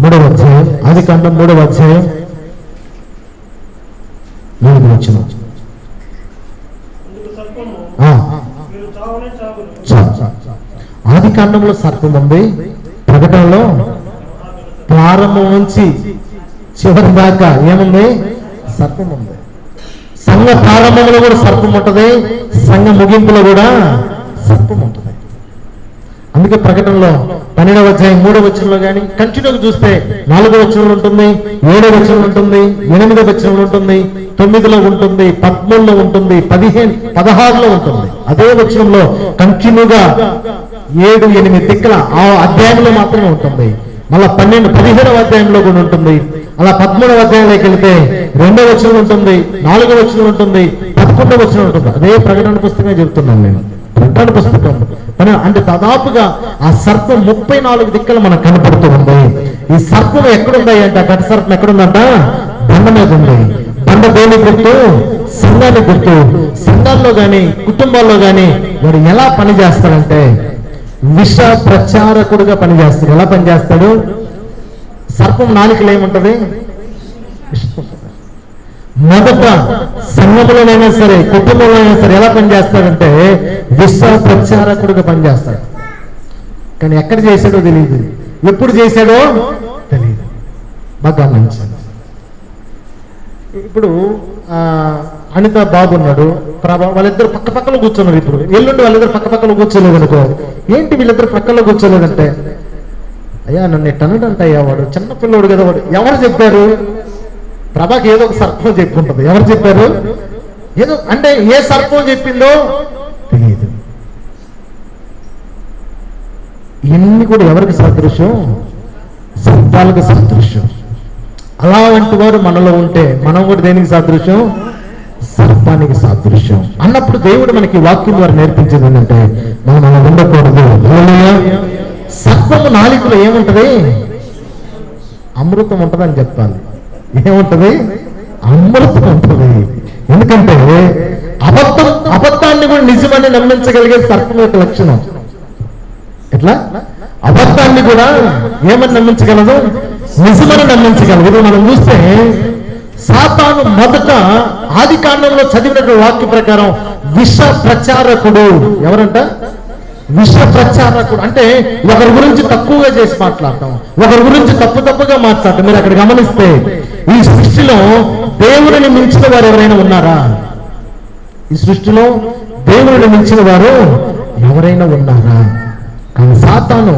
3వ అధ్యాయం, ఆదికాండం 3వ అధ్యాయం 4వ వచనం. ఆదికాండంలో సర్పం ఉంది, ప్రకటనలో ప్రారంభం నుంచి చివరి దాకా ఏముంది? సర్పం ఉంది. సంఘ ప్రారంభంలో కూడా సర్పం ఉంటుంది, సంఘ ముగింపులో కూడా సర్పం ఉంటుంది. అందుకే ప్రకటనలో 12వ అధ్యాయం 3వ వచనంలో కానీ కంటిన్యూగా చూస్తే 4వ వచనంలో ఉంటుంది, 7వ వచనంలో ఉంటుంది, 8వ వచనంలో ఉంటుంది, 9లో ఉంటుంది, 13లో ఉంటుంది, 15, 16లో ఉంటుంది. అదే వచనంలో కంటిన్యూగా 7, 8 దిక్కుల ఆ అధ్యాయంలో మాత్రమే ఉంటుంది. మళ్ళా 12, 15వ అధ్యాయంలో కూడా ఉంటుంది. అలా 13వ అధ్యాయంలోకి వెళ్తే 2వ వచనం ఉంటుంది, 4వ వచనం ఉంటుంది, 11వ వచనం ఉంటుంది. అదే ప్రకటన పుస్తకమే చెబుతున్నాను నేను. ప్రకటన పుస్తకం అంటే దాదాపుగా ఆ సర్పం 34 దిక్కులు మనకు కనపడుతూ ఉంది. ఈ సర్పం ఎక్కడుంది అంటే ఆ ఘట సర్పం ఎక్కడుందంట? బండ మీద ఉంది. బండ దేని గుర్తు? సంఘాన్ని గుర్తు. సంఘాల్లో గాని కుటుంబాల్లో గాని వాడు ఎలా పని చేస్తాడంటే విష ప్రచారకుడుగా పనిచేస్తాడు. ఎలా పనిచేస్తాడు? సర్పం నాలుకలో ఏముంటది? మొదట సంఘంలోనైనా సరే కుటుంబంలోనైనా సరే ఎలా పనిచేస్తాడంటే విష ప్రచారకుడుగా పనిచేస్తాడు. కానీ ఎక్కడ చేశాడో తెలియదు, ఎప్పుడు చేశాడో తెలియదు. బాగా గమనించండి. ఇప్పుడు అనిత బాబు ఉన్నాడు, ప్రభా, వాళ్ళిద్దరు పక్క పక్కలో కూర్చున్నారు. ఇప్పుడు ఎల్లుండి వాళ్ళిద్దరు పక్క పక్కలో కూర్చోలేదు అనుకో. ఏంటి వీళ్ళిద్దరు పక్కలో కూర్చోలేదంటే, అయ్యా నన్ను ఎట్టనడంట, అయ్యా వాడు చిన్నపిల్లోడు కదా వాడు. ఎవరు చెప్పారు? ప్రభాకి ఏదో ఒక సర్పం చెప్పుకుంటుంది. ఎవరు చెప్పారు? ఏదో అంటే ఏ సర్పం చెప్పిందో తెలియదు. ఇన్ని కూడా ఎవరికి సాదృశ్యం? సర్పాలకు సాదృశ్యం. అలాంటి వారు మనలో ఉంటే మనం కూడా దేనికి సాదృశ్యం? సర్పానికి సాదృశ్యం. అన్నప్పుడు దేవుడు మనకి వాక్యం ద్వారా నేర్పించేది ఏంటంటే మనం అలా ఉండకూడదు. సర్పము నాలుకలో ఏముంటది? అమృతం ఉంటదని చెప్పాలి. ఏముంటది? అమృతం ఉంటది. ఎందుకంటే అబద్ధాన్ని కూడా నిజమని నమ్మించగలిగే సర్పం యొక్క లక్షణం. ఎట్లా? అబద్ధాన్ని కూడా ఏమని నమ్మించగలదు? నిజమని నమ్మించగలదు. ఇది మనం చూస్తే సాతాను మొదట ఆది కాండంలో చదివినటువంటి వాక్య ప్రకారం విష ప్రచారకుడు. ఎవరంట? విష ప్రచారకుడు. అంటే ఒకరి గురించి తక్కువగా చేసి మాట్లాడటం, ఒకరి గురించి తప్పుగా మాట్లాడటం. మీరు అక్కడ గమనిస్తే ఈ సృష్టిలో దేవుడిని మించిన వారు ఎవరైనా ఉన్నారా? ఈ సృష్టిలో దేవుడిని మించిన వారు ఎవరైనా ఉన్నారా? కానీ సాతాను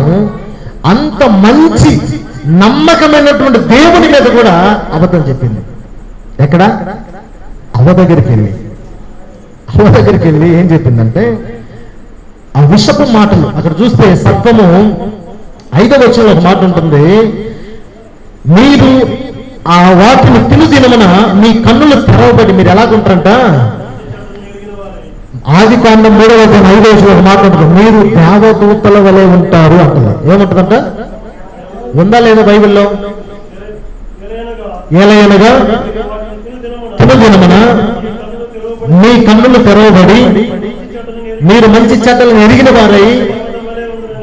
అంత మంచి నమ్మకమైనటువంటి దేవుని మీద కూడా అబద్ధం చెప్పింది. ఎక్కడ? అవ్వ దగ్గరికి వెళ్ళి ఏం చెప్పిందంటే ఆ విషపు మాటలు. అక్కడ చూస్తే సర్పము 5వ వచనంలో ఒక మాట ఉంటుంది, మీరు ఆ వాటిని తినుదినమున మీ కన్నులు తెరవబడి మీరు ఎలాగుంటారంట? ఆది కాండం 3వ అధ్యాయం 5వ వచనంలో ఒక మాట ఉంటుంది, మీరు దేవదూతల వలె ఉంటారు అంటుంది. ఏముంటుందంట? ఉందా లేదా బైబిల్లో? ఏలయనగా తినుదినమున మీ కన్నులు తెరవబడి మీరు మంచి చెడ్డలను ఎరిగిన వారై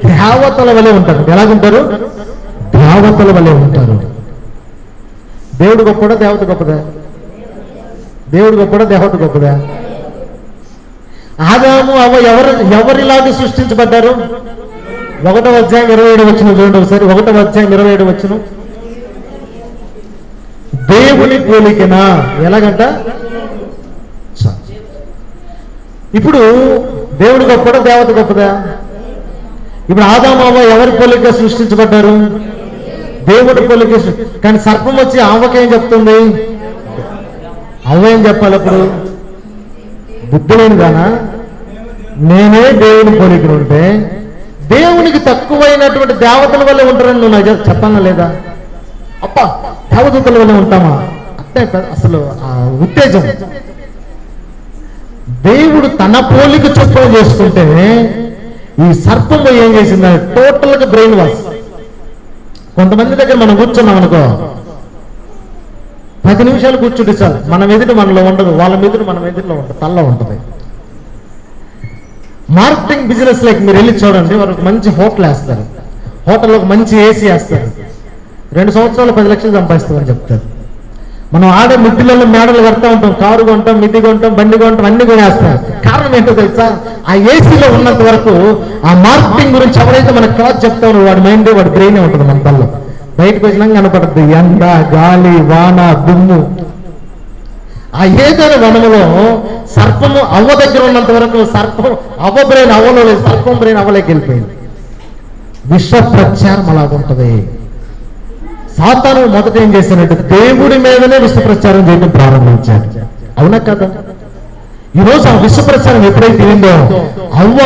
దేవతల వలె ఉంటారు. ఎలాగుంటారు? దేవతల వలె ఉంటారు. దేవుడు గొప్పదా? దేవత గొప్పదా? దేవుడు గొప్పదా? దేవత గొప్పదా? ఆదాము అవ్వ ఎవరిలాగా సృష్టించబడ్డారు? 1వ అధ్యాయం 27 వచనం చూడండి ఒకసారి. 1వ అధ్యాయం 27 వచనం. దేవుని పోలికన. ఎలాగంట? ఇప్పుడు దేవుడు గొప్పదా? దేవత గొప్పదా? ఇప్పుడు ఆదాము అవ్వ ఎవరి పోలిక సృష్టించబడ్డారు? దేవుడి పోలిక. కానీ సర్పం వచ్చి ఆవకేం చెప్తుంది? అవ్వ ఏం చెప్పాలి అప్పుడు? బుద్ధి లేని గానా? నేనే దేవుని పోలికను ఉంటే దేవునికి తక్కువైనటువంటి దేవతల వల్ల ఉంటారని నువ్వు నాకు చెప్పాలా లేదా? అప్ప దేవదూతల వల్ల ఉంటామా అంటే అసలు ఆ ఉత్తేజం. దేవుడు తన పోలిక చొప్పున చేసుకుంటే ఈ సర్పం ఏం చేసింది? టోటల్ గా బ్రెయిన్ వాష్. కొంతమంది దగ్గర మనం కూర్చున్నాం అనుకో, 10 నిమిషాలు కూర్చుంటే చాలు, మన మెదడు మనలో ఉండదు, వాళ్ళ మెదడు మన మెదడులో ఉంటుంది, తల్లో ఉంటుంది. మార్కెటింగ్ బిజినెస్ లైక్ మీరు వెళ్ళి చూడండి, వాళ్ళకి మంచి హోటల్ వేస్తారు, హోటల్లో మంచి ఏసీ వేస్తారు, 2 సంవత్సరాలు 10 లక్షలు సంపాదిస్తామని చెప్తారు. మనం ఆడే మిద్దిలలో మేడలు కడతా ఉంటాం, కారు కొంటాం, మిద్ది కొంటాం, బండి కొంటాం, అన్ని కొనేస్తాం. కారణం ఏంటో తెలుసా? ఆ ఏసీలో ఉన్నంత వరకు ఆ మార్కెటింగ్ గురించి ఎవరైతే మన క్లాత్ చెప్తామో వాడి మైండ్, వాడి బ్రెయిన్ ఉంటుంది మన తల్లో. బయటకు వచ్చినాక కనపడుతుంది ఎండ, గాలి, వాన, దుమ్ము. ఆ ఏదైనా వనములో సర్పము అవ్వ దగ్గర ఉన్నంత వరకు సర్పం అవ్వ బ్రెయిన్ అవ్వలో లేదు, సర్పం బ్రెయిన్ అవ్వలేకి వెళ్ళిపోయింది. విష ప్రచారం అలాగుంటది. సాతాను మొదట ఏం చేశానంటే దేవుడి మీదనే విష ప్రచారం చేయడం ప్రారంభించాడు. అవునా కదా? ఈరోజు ఆ విష ప్రచారం ఎప్పుడైతే ఏందో అవ్వ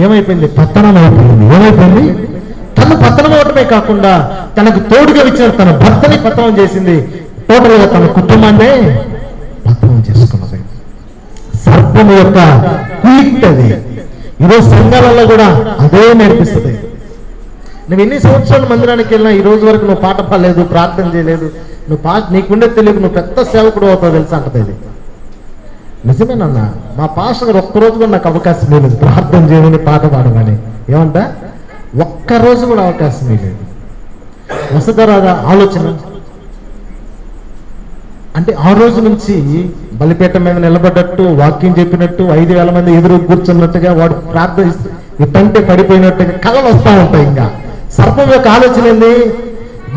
ఏమైపోయింది? పతనం అయిపోయింది. ఏమైపోయింది? తను పతనం అవటమే కాకుండా తనకు తోడుగా ఇచ్చిన తన భర్తని పతనం చేసింది. టోటల్ గా తన కుటుంబాన్నే పతనం చేసుకున్నది. సర్పం యొక్క కుయుక్తి అది. ఈరోజు సంఘాలలో కూడా అదే నేర్పిస్తుంది. నువ్వు ఎన్ని సంవత్సరాలు మందిరానికి వెళ్ళినా ఈ రోజు వరకు నువ్వు పాట పాడలేదు, ప్రార్థన చేయలేదు, నీకుండే తెలియదు, నువ్వు పెద్ద సేవకుడు అవుతావు తెలుసా అంటది. ఇది నిజమేనన్నా. మా పాస్టర్ గారు ఒక్కరోజు కూడా నాకు అవకాశం లేదు ప్రార్థన చేయమని, పాట పాడమని. ఏమంటా? ఒక్కరోజు కూడా అవకాశం లేదు. వసదరాదా ఆలోచన అంటే ఆ రోజు నుంచి బలిపీఠం మీద నిలబడ్డట్టు, వాక్యం చెప్పినట్టు, 5,000 మంది ఎదురు కూర్చున్నట్టుగా వాడు ప్రార్థిస్తూ ఇట్టంటే పడిపోయినట్టుగా కళలు వస్తూ ఉంటాయి. ఇంకా సర్పం యొక్క ఆలోచన ఏంది?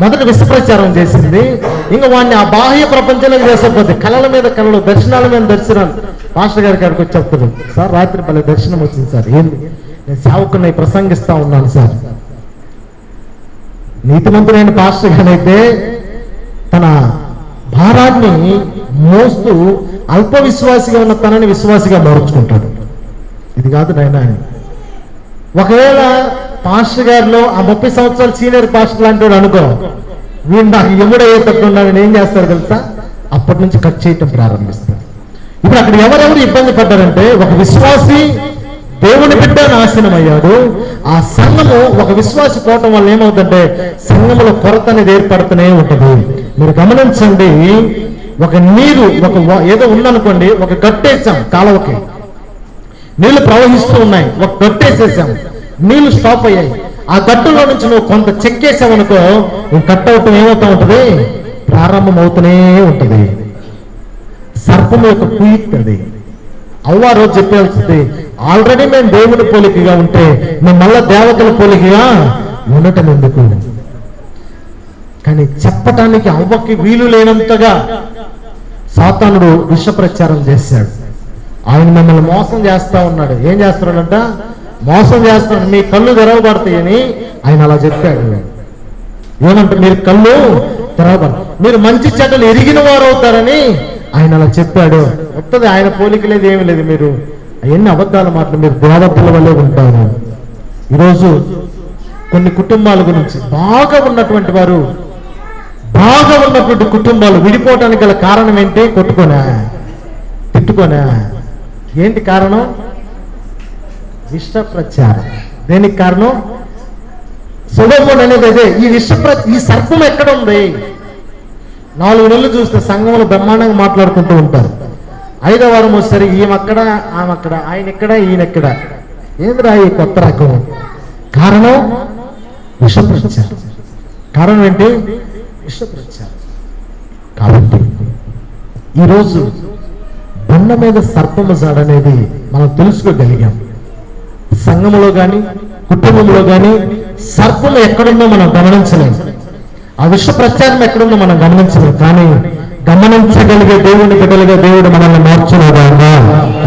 మొదట విషప్రచారం చేసింది. ఇంకా వాడిని ఆ బాహ్య ప్రపంచంలో చేసకపోతే కళల మీద కళలు, దర్శనాల మీద దర్శనాలు. పాస్టర్ గారికి అక్కడికి వచ్చి చెప్తారు, సార్ రాత్రి భలే దర్శనం వచ్చింది సార్. ఏంది? నేను సేవకుని ప్రసంగిస్తా ఉన్నాను సార్. నీతిమంతుడైన పాస్టర్ గారైతే తన భారాన్ని మోస్తూ అల్ప విశ్వాసిగా ఉన్న తనని విశ్వాసిగా మార్చుకుంటాడు. ఇది కాదు నాయనా. ఒకవేళ పాస్టర్ గారిలో ఆ 30 సంవత్సరాలు సీనియర్ పాస్టర్ లాంటి అనుకో, వీడు నాకు ఎముడయ్యేటట్టు ఉన్నాడని ఏం చేస్తారు తెలుసా? అప్పటి నుంచి కట్ చేయటం ప్రారంభిస్తారు. ఇప్పుడు అక్కడ ఎవరెవరు ఇబ్బంది పడ్డారంటే, ఒక విశ్వాసి దేవుని బిడ్డ నాశనం అయ్యాడు. ఆ సంఘము ఒక విశ్వాసి పోవటం వల్ల ఏమవుతుందంటే సంఘములో కొరత అనేది ఏర్పడుతూనే ఉంటుంది. మీరు గమనించండి, ఒక నీరు ఏదో ఉందనుకోండి, ఒక గట్టేసాం, కాలువకి నీళ్లు ప్రవహిస్తూ ఉన్నాయి, ఒక గట్టేసేసాం, నీళ్లు స్టాప్ అయ్యాయి. ఆ గట్టులో నుంచి నువ్వు కొంత చెక్కేసావు అనుకో, నువ్వు కట్ అవటం ఏమవుతూ ఉంటుంది? ప్రారంభం అవుతూనే ఉంటుంది. సర్పం యొక్క కుయుక్తి అది. అవ్వ రోజు చెప్పాల్సింది, ఆల్రెడీ మేము దేవుని పోలికగా ఉంటే మేము మళ్ళా దేవతల పోలికగా ఉండటం ఎందుకు? కానీ చెప్పటానికి అవ్వకి వీలు లేనంతగా సాతానుడు విష ప్రచారం చేశాడు. ఆయన మిమ్మల్ని మోసం చేస్తా ఉన్నాడు. ఏం చేస్తున్నాడంట? మోసం చేస్తున్నాడు. మీ కళ్ళు తెరవబడతాయని ఆయన అలా చెప్పాడు. ఏమంటే మీరు కళ్ళు తెరవబడతాయి, మీరు మంచి చెడ్డలు ఎరిగిన వారు అవుతారని ఆయన అలా చెప్పాడు. వస్తుంది ఆయన పోలిక లేదు, ఏమి లేదు. మీరు అవన్నీ అబద్ధాల మాటలు. మీరు దేవతల వల్లే ఉంటారు. ఈరోజు కొన్ని కుటుంబాల గురించి బాగా ఉన్నటువంటి వారు, బాగా ఉన్నటువంటి కుటుంబాలు విడిపోవటానికి గల కారణం ఏంటి? కొట్టుకోనా, తిట్టుకోనా? ఏంటి కారణం? విష ప్రచారం. దేనికి కారణం? సొలొమోను అనేది అదే. ఈ సర్పం ఎక్కడ ఉంది? 4 నెలలు చూస్తే సంఘంలో బ్రహ్మాండంగా మాట్లాడుకుంటూ ఉంటారు. 5వ వారం వచ్చేసరి ఈమెక్కడ, ఆమె అక్కడ, ఆయన ఎక్కడ, ఈయన ఎక్కడ. ఏంద్రా ఈ కొత్త రకం? కారణం విష ప్రచారం. కారణం ఏంటి? విష ప్రచారం. కాబట్టి ఈరోజు బండ మీద సర్పము జాడనేది మనం తెలుసుకోగలిగాం. సంఘములో కానీ కుటుంబంలో కానీ సర్పము ఎక్కడుందో మనం గమనించలేము. ఆ విష ప్రచారం ఎక్కడుందో మనం గమనించలేము. కానీ గమనించగలిగే దేవుని బిడ్డలుగా దేవుడు మనల్ని మార్చునుగాక.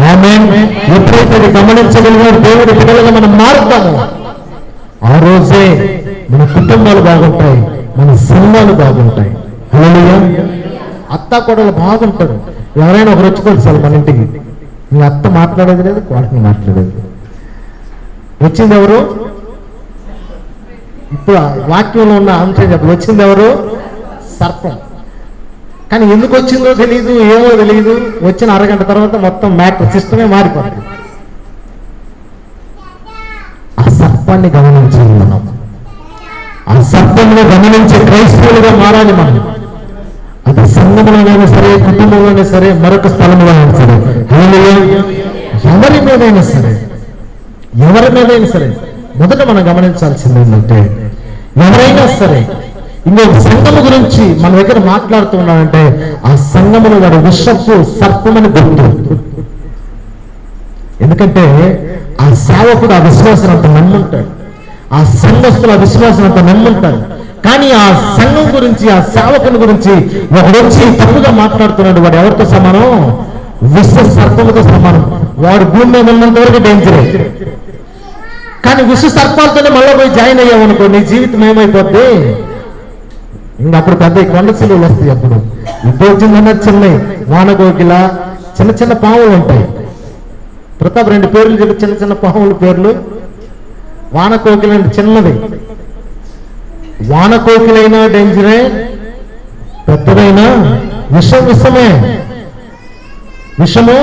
ఆమేన్. ఎప్పుడైతే గమనించగలిగే దేవుని బిడ్డలుగా మనం మారుతామో ఆ రోజే మన కుటుంబాలు బాగుంటాయి, మన సంఘాలు బాగుంటాయి. హల్లెలూయా. అత్త కోడలు బాగుంటారు. ఎవరైనా ఒకరు వచ్చుకోవాలి సార్ మన ఇంటికి, మీ అత్త మాట్లాడేది లేదు, కోడలు మాట్లాడేది. వచ్చింది ఎవరు? ఇప్పుడు వాక్యంలో ఉన్న అంశం చెప్పండి. వచ్చింది ఎవరు? సర్పం. కానీ ఎందుకు వచ్చిందో తెలియదు, ఏమో తెలియదు. వచ్చిన అరగంట తర్వాత మొత్తం మ్యాటర్ సిస్టమే మారిపోతుంది. ఆ సర్పాన్ని గమనించాలి మనం. ఆ సర్పాన్ని గమనించే క్రైస్తవులుగా మారాలి మనం. అది సంఘంలోనైనా సరే, కుటుంబంలోనే సరే, మరొక స్థలంలో అయినా సరే, ఎవరి మీదైనా సరే, ఎవరి మీదైనా సరే మొదట మనం గమనించాల్సింది ఏంటంటే, ఎవరైనా సరే ఇంకొక సంఘము గురించి మన దగ్గర మాట్లాడుతూ ఉన్నాడంటే ఆ సంఘములో వాడు విషపు సర్పమని గుర్తు. ఎందుకంటే ఆ సేవకుడు ఆ విశ్వాసం అంత నమ్ముంటాడు, ఆ సంఘస్థులు ఆ విశ్వాసం అంత నమ్ముంటాడు. కానీ ఆ సంఘం గురించి, ఆ సేవకుని గురించి ఒకడొచ్చి తప్పుగా మాట్లాడుతున్నాడు. వాడు ఎవరితో సమానం? విశ్వ సర్పముతో సమానం. వాడు భూమి మీద ఉన్నంత వరకు డేంజరే. కానీ విష సర్పాలతోనే మళ్ళీ పోయి జాయిన్ అయ్యావు అనుకో, నీ జీవితం ఏమైపోద్ది? ఇంకా అప్పుడు పెద్ద కొండ సిలువలు వస్తాయి. అప్పుడు ఇప్పుడు వచ్చిందన్నది చిన్నవి, వానకోకిల, చిన్న చిన్న పాములు ఉంటాయి. ప్రతాప్ 2 పేర్లు చెప్పి, చిన్న చిన్న పాముల పేర్లు. వానకోకిల అంటే చిన్నది, వానకోకిలైనా డేంజరే, పెద్దదైనా విషమే. విషము